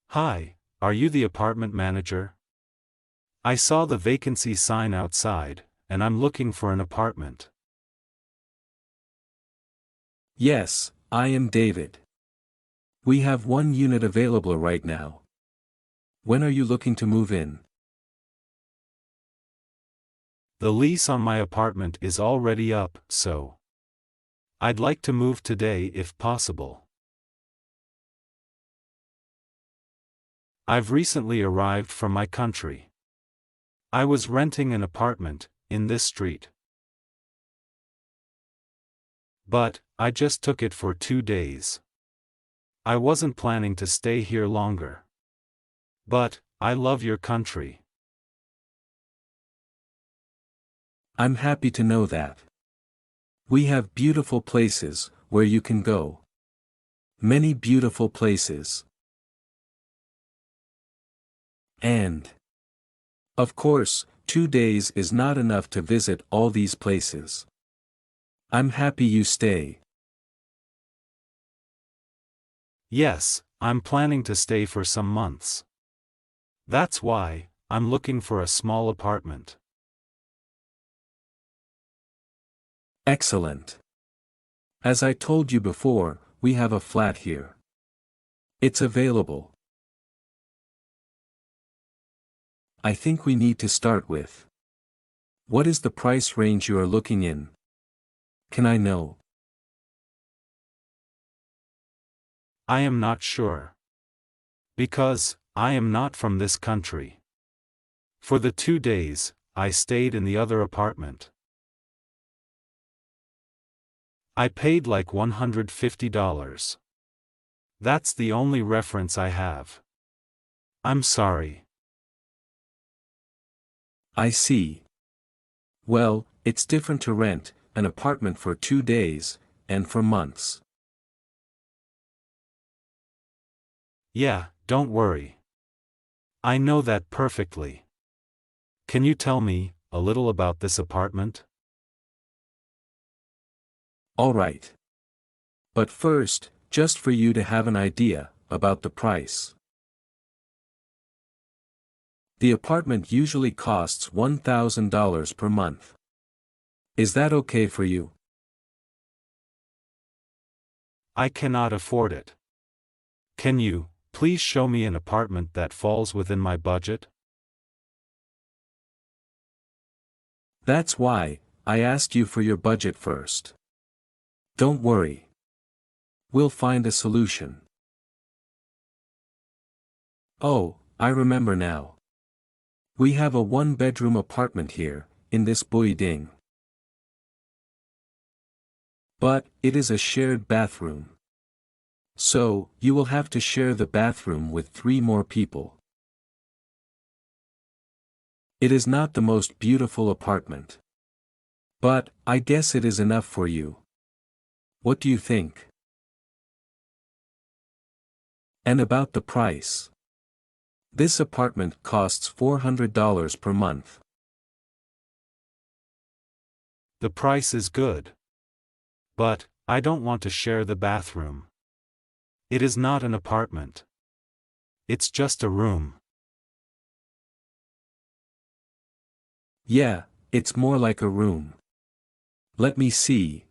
Hi, are you the apartment manager? I saw the vacancy sign outside, and I'm looking for an apartment. Yes, I am David. We have one unit available right now. When are you looking to move in? The lease on my apartment is already up, so I'd like to move today if possible. I've recently arrived from my country. I was renting an apartment in this street. But I just took it for 2 days. I wasn't planning to stay here longer. But I love your country. I'm happy to know that. We have beautiful places where you can go. Many beautiful places. And, of course, 2 days is not enough to visit all these places. I'm happy you stay. Yes, I'm planning to stay for some months. That's why I'm looking for a small apartment. Excellent. As I told you before, we have a flat here. It's available. I think we need to start with. What is the price range you are looking in? Can I know? I am not sure. Because I am not from this country. For the 2 days, I stayed in the other apartment. I paid like $150. That's the only reference I have. I'm sorry. I see. Well, it's different to rent an apartment for 2 days, and for months. Yeah, don't worry. I know that perfectly. Can you tell me a little about this apartment? All right. But first, just for you to have an idea about the price. The apartment usually costs $1,000 per month. Is that okay for you? I cannot afford it. Can you please show me an apartment that falls within my budget? That's why I asked you for your budget first. Don't worry. We'll find a solution. Oh, I remember now. We have a one-bedroom apartment here, in this building. But it is a shared bathroom. So, you will have to share the bathroom with 3 more people. It is not the most beautiful apartment. But, I guess it is enough for you. What do you think? And about the price. This apartment costs $400 per month. The price is good. But I don't want to share the bathroom. It is not an apartment. It's just a room. Yeah, it's more like a room. Let me see.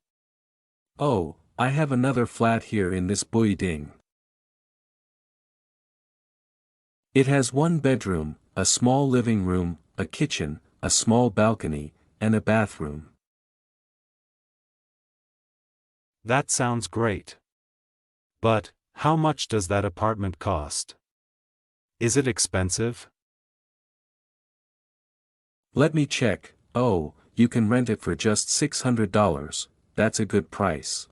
Oh, I have another flat here in this building. It has 1 bedroom, a small living room, a kitchen, a small balcony, and a bathroom. That sounds great. But how much does that apartment cost? Is it expensive? Let me check. Oh, you can rent it for just $600. That's a good price.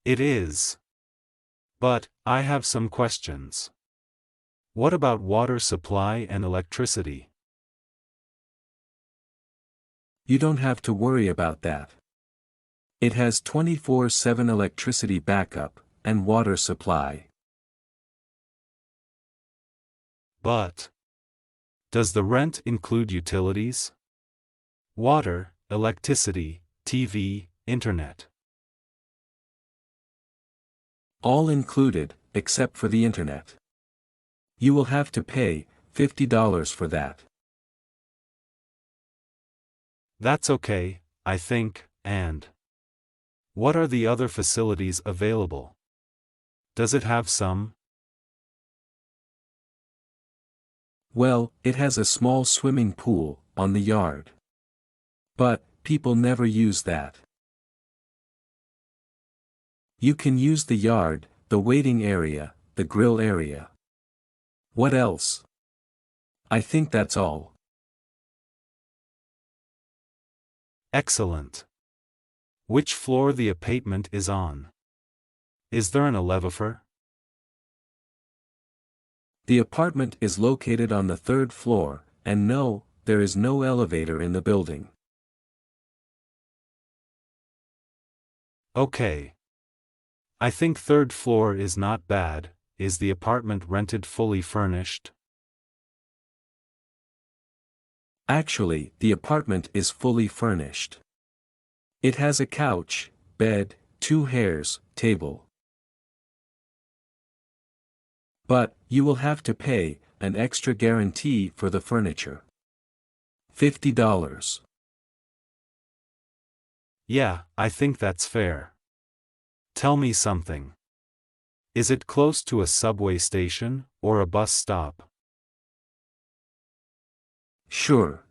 It is. But I have some questions. What about water supply and electricity? You don't have to worry about that. It has 24/7 electricity backup, and water supply. But does the rent include utilities? Water, electricity, TV, internet. All included, except for the internet. You will have to pay $50 for that. That's okay, I think, and what are the other facilities available? Does it have some? Well, it has a small swimming pool on the yard. But people never use that. You can use the yard, the waiting area, the grill area. What else? I think that's all. Excellent. Which floor the apartment is on? Is there an elevator? The apartment is located on the 3rd floor, and no, there is no elevator in the building. Okay. I think 3rd floor is not bad. Is the apartment rented fully furnished? Actually, the apartment is fully furnished. It has a couch, bed, 2 chairs, table. But, you will have to pay an extra guarantee for the furniture. $50. Yeah, I think that's fair. Tell me something. Is it close to a subway station, or a bus stop? Sure.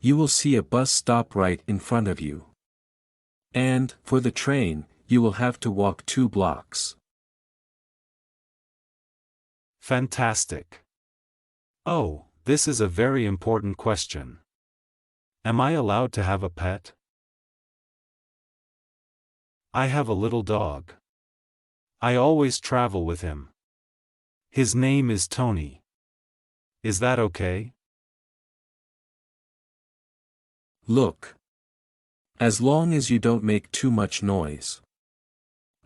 You will see a bus stop right in front of you. And, for the train, you will have to walk 2 blocks. Fantastic. Oh, this is a very important question. Am I allowed to have a pet? I have a little dog. I always travel with him. His name is Tony. Is that okay? Look. As long as you don't make too much noise.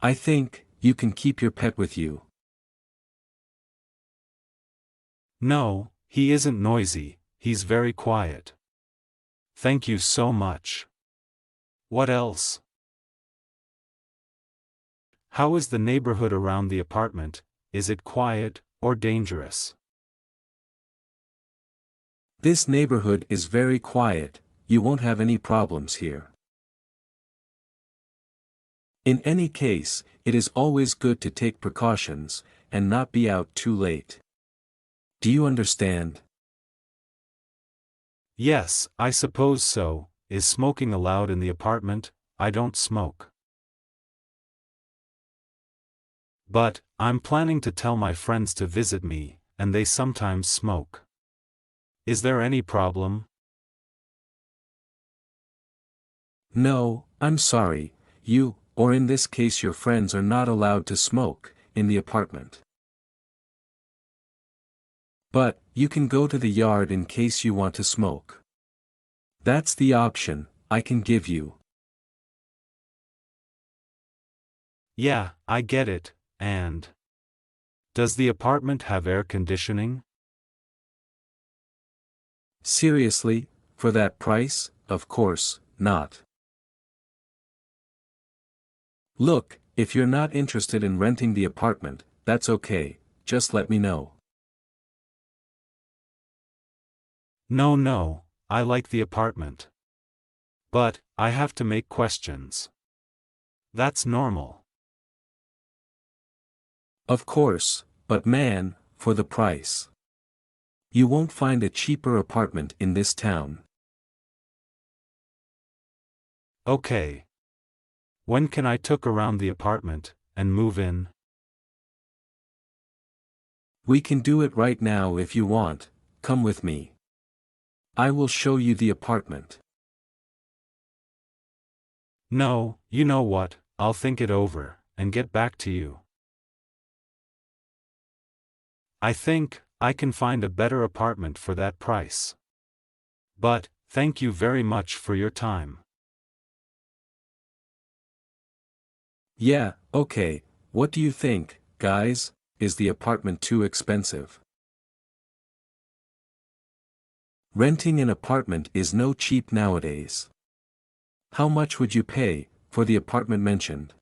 I think, you can keep your pet with you. No, he isn't noisy, he's very quiet. Thank you so much. What else? How is the neighborhood around the apartment? Is it quiet, or dangerous? This neighborhood is very quiet, you won't have any problems here. In any case, it is always good to take precautions, and not be out too late. Do you understand? Yes, I suppose so. Is smoking allowed in the apartment? I don't smoke. But, I'm planning to tell my friends to visit me, and they sometimes smoke. Is there any problem? No, I'm sorry, you, or in this case your friends are not allowed to smoke, in the apartment. But, you can go to the yard in case you want to smoke. That's the option I can give you. Yeah, I get it, and does the apartment have air conditioning? Seriously, for that price, of course, not. Look, if you're not interested in renting the apartment, that's okay, just let me know. No, I like the apartment. But, I have to make questions. That's normal. Of course, but man, for the price. You won't find a cheaper apartment in this town. Okay. When can I took around the apartment, and move in? We can do it right now if you want, come with me. I will show you the apartment. No, you know what, I'll think it over, and get back to you. I think, I can find a better apartment for that price. But, thank you very much for your time. Yeah, okay, what do you think, guys? Is the apartment too expensive? Renting an apartment is no cheap nowadays. How much would you pay for the apartment mentioned?